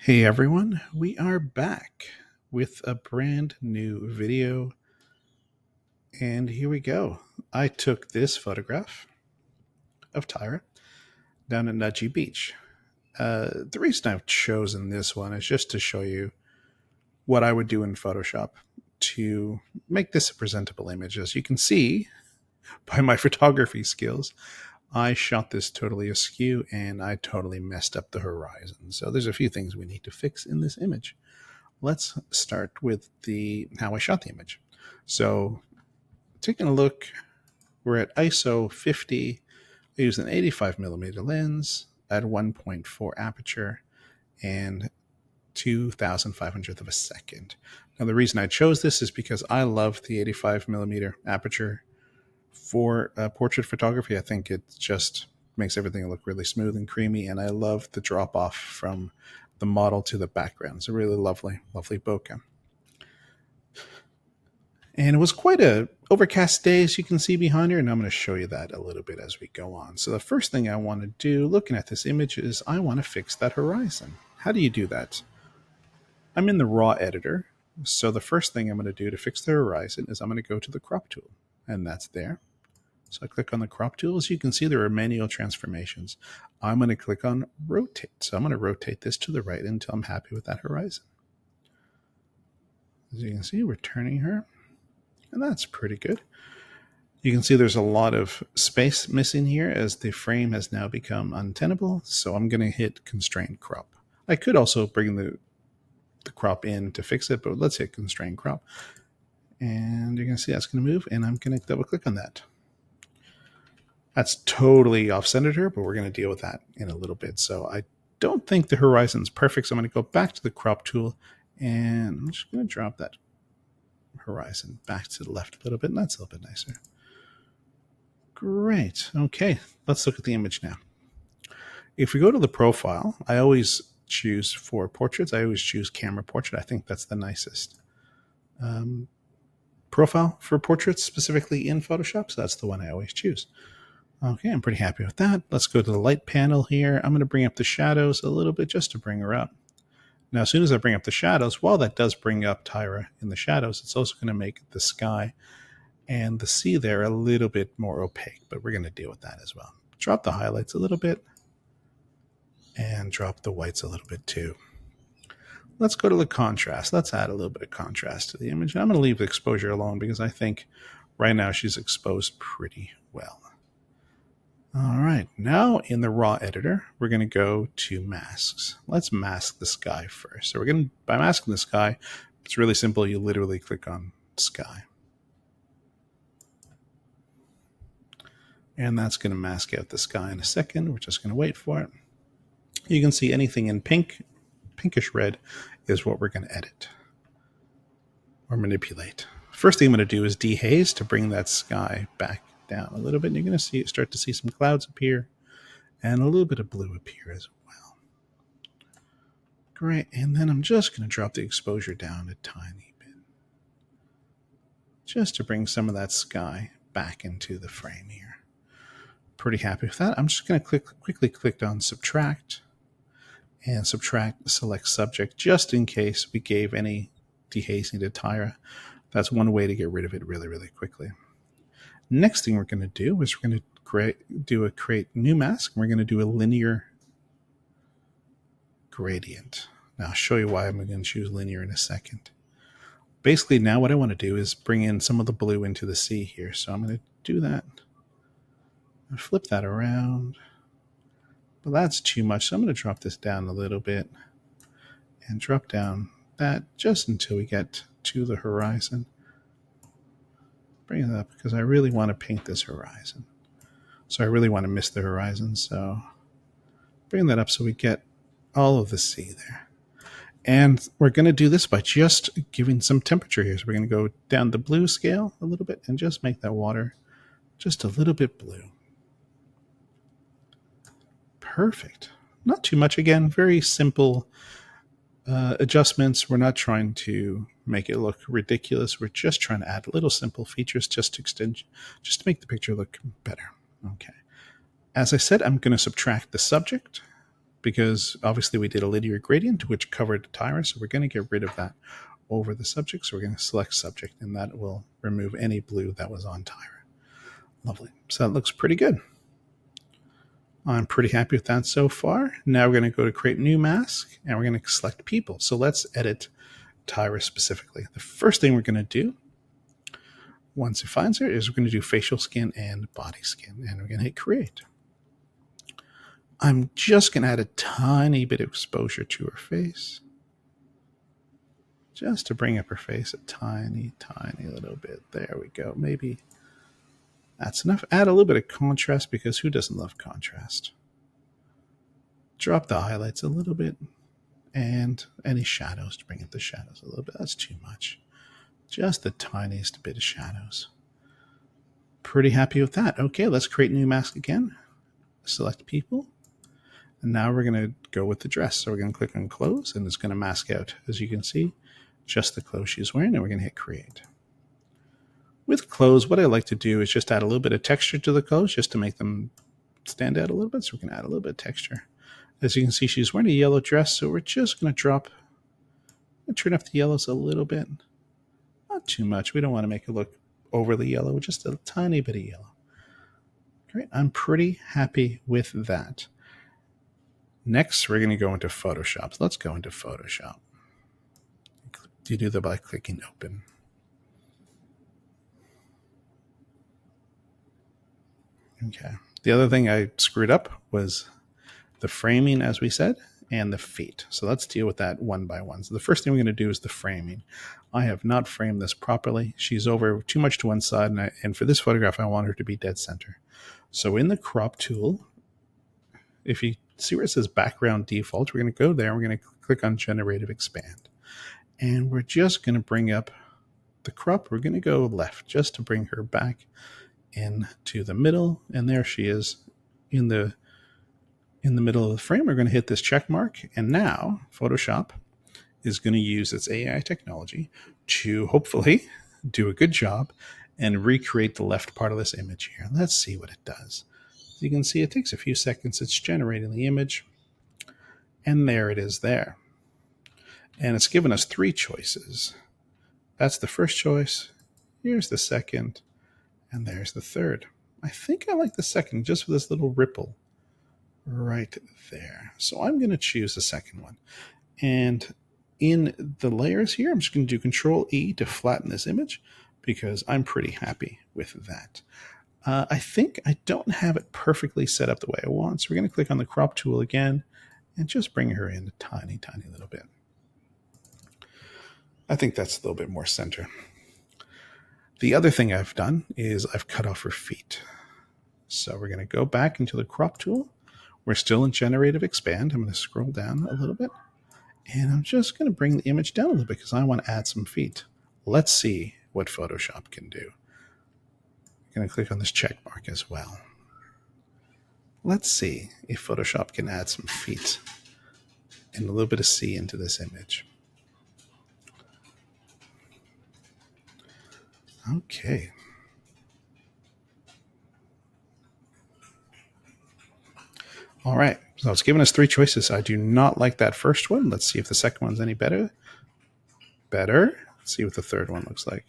Hey everyone, we are back with a brand new video, and here we go. I took this photograph of Tyra down at Nudgee Beach. The reason I've chosen this one is just to show you what I would do in Photoshop to make this a presentable image. As you can see by my photography skills, I shot this totally askew and I totally messed up the horizon. So there's a few things we need to fix in this image. Let's start with the how I shot the image. So taking a look, we're at ISO 50. I use an 85 millimeter lens at 1.4 aperture and 2,500th of a second. Now the reason I chose this is because I love the 85 millimeter aperture for portrait photography. I think it just makes everything look really smooth and creamy, and I love the drop off from the model to the background. It's a really lovely bokeh. And it was quite a overcast day, as you can see behind her, and I'm going to show you that a little bit as we go on. So the first thing I want to do, looking at this image, is I want to fix that horizon. How do you do that? I'm in the raw editor, so the first thing I'm going to do to fix the horizon is I'm going to go to the crop tool, and that's there. So I click on the crop tool. As you can see, there are manual transformations. I'm going to click on rotate. So I'm going to rotate this to the right until I'm happy with that horizon. As you can see, we're turning her, and that's pretty good. You can see there's a lot of space missing here as the frame has now become untenable. So I'm going to hit constrain crop. I could also bring the crop in to fix it, but let's hit constrain crop. And you're going to see that's going to move, and I'm going to double click on that. That's totally off-centered her, but we're going to deal with that in a little bit. So I don't think the horizon's perfect, so I'm going to go back to the crop tool, and I'm just going to drop that horizon back to the left a little bit, and that's a little bit nicer. Great. Okay, let's look at the image now. If we go to the profile, I always choose for portraits, I always choose camera portrait. I think that's the nicest profile for portraits, specifically in Photoshop, so that's the one I always choose. Okay, I'm pretty happy with that. Let's go to the light panel here. I'm going to bring up the shadows a little bit just to bring her up. Now, as soon as I bring up the shadows, while that does bring up Tyra in the shadows, it's also going to make the sky and the sea there a little bit more opaque, but we're going to deal with that as well. Drop the highlights a little bit and drop the whites a little bit too. Let's go to the contrast. Let's add a little bit of contrast to the image. I'm going to leave the exposure alone because I think right now she's exposed pretty well. All right, now in the raw editor, we're going to go to masks. Let's mask the sky first. So we're going to, by masking the sky, it's really simple. You literally click on sky. And that's going to mask out the sky in a second. We're just going to wait for it. You can see anything in pink, pinkish red is what we're going to edit or manipulate. First thing I'm going to do is dehaze to bring that sky back down a little bit, and you're going to start to see some clouds appear and a little bit of blue appear as well. Great, and then I'm just going to drop the exposure down a tiny bit just to bring some of that sky back into the frame here. Pretty happy with that. I'm just going to quickly click on subtract and subtract select subject just in case we gave any dehazing to Tyra. That's one way to get rid of it really quickly. Next thing we're going to do is we're going to create new mask. And we're going to do a linear gradient. Now I'll show you why I'm going to choose linear in a second. Basically now what I want to do is bring in some of the blue into the sea here. So I'm going to do that. I'll flip that around. But that's too much. So I'm going to drop this down a little bit and drop down that just until we get to the horizon. Bring it up because I really want to paint this horizon. So I really want to miss the horizon. So bring that up so we get all of the sea there. And we're going to do this by just giving some temperature here. So we're going to go down the blue scale a little bit and just make that water just a little bit blue. Perfect. Not too much again. Very simple adjustments. We're not trying to make it look ridiculous. We're just trying to add little simple features just to make the picture look better. Okay. As I said, I'm going to subtract the subject because obviously we did a linear gradient which covered Tyra, so we're going to get rid of that over the subject. So we're going to select subject, and that will remove any blue that was on Tyra. Lovely. So that looks pretty good. I'm pretty happy with that so far. Now we're going to go to create new mask, and we're going to select people. So let's edit Tyra specifically. The first thing we're going to do, once it finds her, is we're going to do facial skin and body skin, and we're going to hit create. I'm just going to add a tiny bit of exposure to her face, just to bring up her face a tiny little bit. There we go. Maybe that's enough. Add a little bit of contrast, because who doesn't love contrast? Drop the highlights a little bit, and any shadows to bring up the shadows a little bit. That's too much. Just the tiniest bit of shadows. Pretty happy with that. Okay, let's create a new mask again. Select people. And now we're going to go with the dress. So we're going to click on clothes, and it's going to mask out, as you can see, just the clothes she's wearing, and we're going to hit create. With clothes, what I like to do is just add a little bit of texture to the clothes just to make them stand out a little bit. So we can add a little bit of texture. As you can see, she's wearing a yellow dress, so we're just going to turn up the yellows a little bit. Not too much. We don't want to make it look overly yellow, just a tiny bit of yellow. Great. I'm pretty happy with that. Next, we're going to go into Photoshop. Let's go into Photoshop. You do that by clicking open. Okay. The other thing I screwed up was the framing, as we said, and the feet. So let's deal with that one by one. So the first thing we're going to do is the framing. I have not framed this properly. She's over too much to one side, and for this photograph, I want her to be dead center. So in the crop tool, if you see where it says background default, we're going to go there, and we're going to click on generative expand. And we're just going to bring up the crop. We're going to go left just to bring her back into the middle. And there she is in the middle of the frame. We're going to hit this check mark. And now Photoshop is going to use its AI technology to hopefully do a good job and recreate the left part of this image here. Let's see what it does. As you can see, it takes a few seconds. It's generating the image. And there it is there. And it's given us 3 choices. That's the first choice. Here's the second. And there's the third. I think I like the second, just for this little ripple right there. So I'm going to choose the second one. And in the layers here, I'm just going to do Control E to flatten this image, because I'm pretty happy with that. I think I don't have it perfectly set up the way I want. So we're going to click on the crop tool again and just bring her in a tiny little bit. I think that's a little bit more center. The other thing I've done is I've cut off her feet. So we're going to go back into the crop tool. We're still in generative expand. I'm going to scroll down a little bit, and I'm just going to bring the image down a little bit because I want to add some feet. Let's see what Photoshop can do. I'm going to click on this check mark as well. Let's see if Photoshop can add some feet and a little bit of C into this image. Okay. All right. So it's given us 3 choices. I do not like that first one. Let's see if the second one's any better. Let's see what the third one looks like.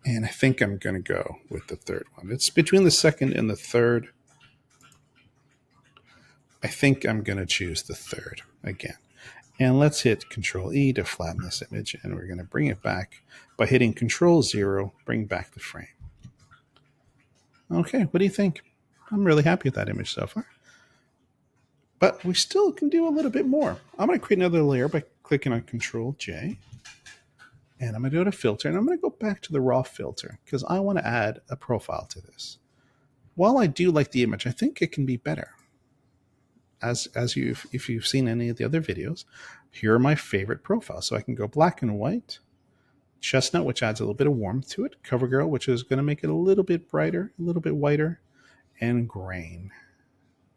And I think I'm going to go with the third one. It's between the second and the third. I think I'm going to choose the third again. And let's hit Control E to flatten this image, and we're going to bring it back by hitting Control 0, bring back the frame. Okay, what do you think? I'm really happy with that image so far. But we still can do a little bit more. I'm going to create another layer by clicking on Control J. And I'm going to go to Filter, and I'm going to go back to the raw filter because I want to add a profile to this. While I do like the image, I think it can be better. If you've seen any of the other videos, here are my favorite profiles. So I can go black and white, chestnut, which adds a little bit of warmth to it, CoverGirl, which is going to make it a little bit brighter, a little bit whiter, and grain.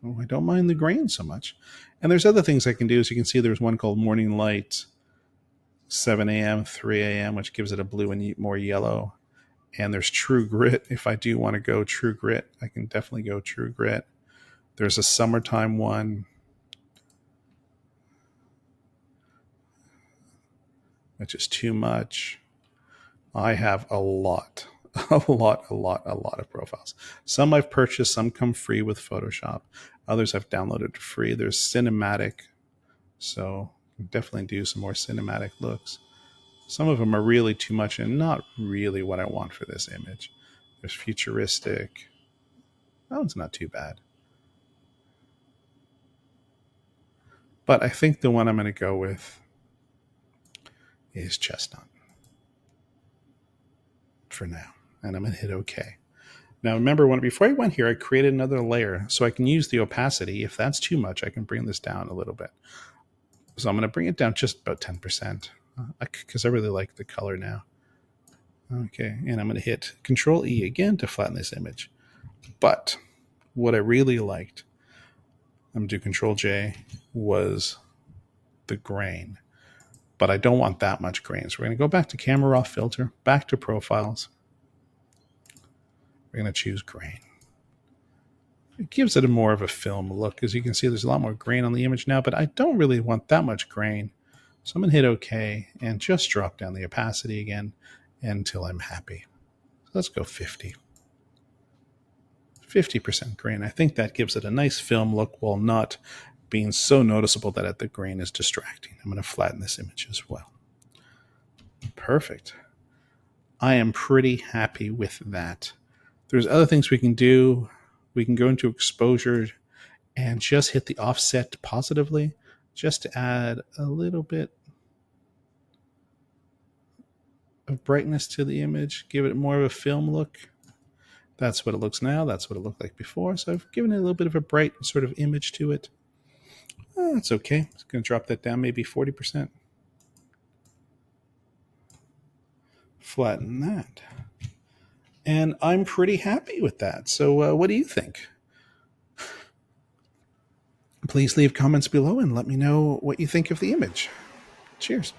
Oh, I don't mind the grain so much. And there's other things I can do. As you can see, there's one called Morning Light, 7 a.m., 3 a.m., which gives it a blue and more yellow. And there's True Grit. If I do want to go True Grit, I can definitely go True Grit. There's a summertime one. which is too much. I have a lot of profiles. Some I've purchased, some come free with Photoshop. Others I've downloaded free. There's cinematic, so definitely do some more cinematic looks. Some of them are really too much and not really what I want for this image. There's futuristic. That one's not too bad. But I think the one I'm going to go with is chestnut for now. And I'm going to hit OK. Now remember, before I went here, I created another layer so I can use the opacity. If that's too much, I can bring this down a little bit. So I'm going to bring it down just about 10% because I really like the color now. Okay, and I'm going to hit Control E again to flatten this image. But what I really liked, I'm going to do Control J, was the grain. But I don't want that much grain. So we're going to go back to Camera Raw Filter, back to Profiles. We're going to choose grain. It gives it a more of a film look. As you can see, there's a lot more grain on the image now, but I don't really want that much grain. So I'm going to hit OK and just drop down the opacity again until I'm happy. So let's go 50. 50% grain. I think that gives it a nice film look while not being so noticeable that the grain is distracting. I'm going to flatten this image as well. Perfect. I am pretty happy with that. There's other things we can do. We can go into exposure and just hit the offset positively just to add a little bit of brightness to the image, give it more of a film look. That's what it looks now. That's what it looked like before. So I've given it a little bit of a bright sort of image to it. That's okay. I'm going to drop that down maybe 40%. Flatten that. And I'm pretty happy with that. So what do you think? Please leave comments below and let me know what you think of the image. Cheers.